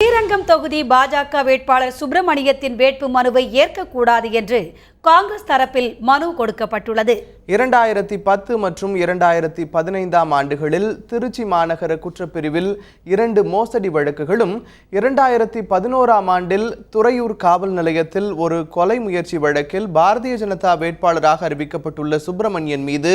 ஸ்ரீரங்கம் தொகுதி பாஜக வேட்பாளர் சுப்பிரமணியத்தின் வேட்பு மனுவை ஏற்கக்கூடாது என்று காங்கிரஸ் தரப்பில் மனு கொடுக்கப்பட்டுள்ளது. 2010 மற்றும் 2015 ஆண்டுகளில் திருச்சி மாநகர குற்றப்பிரிவில் 2 மோசடி வழக்குகளும் 2011 ஆண்டில் துறையூர் காவல் நிலையத்தில் ஒரு கொலை முயற்சி வழக்கில் பாரதிய ஜனதா வேட்பாளராக அறிவிக்கப்பட்டுள்ள சுப்பிரமணியன் மீது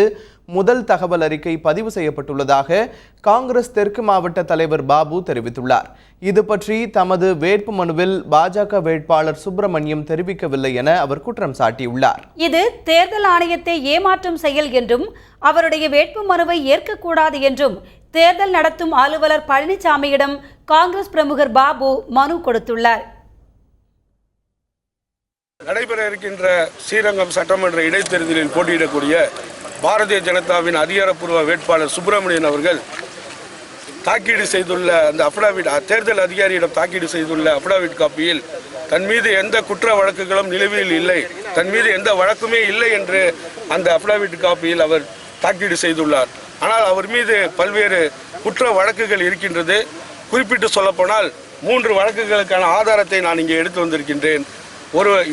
முதல் தகவல் அறிக்கை பதிவு செய்யப்பட்டுள்ளதாக காங்கிரஸ் தெற்கு மாவட்ட தலைவர் பாபு தெரிவித்துள்ளார். இது பற்றி தமது வேட்பு மனுவில் பாஜக வேட்பாளர் சுப்பிரமணியம் தெரிவிக்கவில்லை என அவர் குற்றம் சாட்டியுள்ளார். இது தேர்தல் ஆணையத்தை ஏமாற்றும் செயல் என்றும் அவருடைய வேட்பு மனுவை ஏற்கக்கூடாது என்றும் தேர்தல் நடத்தும் அலுவலர் பழனிசாமியிடம் காங்கிரஸ் பிரமுகர் பாபு மனு கொடுத்துள்ளார். நடைபெற இருக்கின்ற ஸ்ரீரங்கம் சட்டமன்ற இடைத்தேர்தலில் போட்டியிடக்கூடிய பாரதிய ஜனதாவின் அதிகாரப்பூர்வ வேட்பாளர் சுப்பிரமணியன் அவர்கள் தாக்கீடு செய்துள்ள அந்த அஃபிடாவிட், தேர்தல் அதிகாரியிடம் தாக்கீடு செய்துள்ள அஃபிடாவிட் காப்பியில் தன் மீது எந்த குற்ற வழக்குகளும் நிலுவையில் இல்லை, தன் மீது எந்த வழக்குமே இல்லை என்று அந்த அஃபிடாவிட் காப்பியில் அவர் தாக்கீடு செய்துள்ளார். ஆனால் அவர் மீது பல்வேறு குற்ற வழக்குகள் இருக்கின்றது. குறிப்பிட்டு சொல்லப்போனால் 3 வழக்குகளுக்கான ஆதாரத்தை நான் இங்கே எடுத்து வந்திருக்கின்றேன்.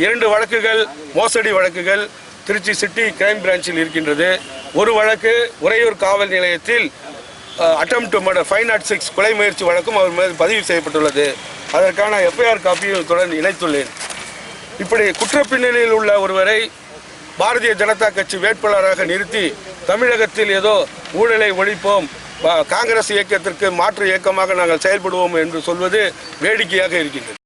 2 வழக்குகள் மோசடி வழக்குகள் திருச்சி சிட்டி கிரைம் பிரான்ச்சில் இருக்கின்றது. ஒரு வழக்கு உறையூர் காவல் நிலையத்தில் அட்டெம்ப்ட் மர்டர் 506 கொலை முயற்சி வழக்கும் அவர் மீது பதிவு செய்யப்பட்டுள்ளது. அதற்கான எஃப்ஐஆர் காப்பியும் தொடர்ந்து இணைத்துள்ளேன். இப்படி குற்றப்பின்னணியில் உள்ள ஒருவரை பாரதிய ஜனதா கட்சி வேட்பாளராக நிறுத்தி தமிழகத்தில் ஏதோ ஊழலை ஒழிப்போம், காங்கிரஸ் இயக்கத்திற்கு மாற்று இயக்கமாக நாங்கள் செயல்படுவோம் என்று சொல்வது வேடிக்கையாக இருக்கின்றது.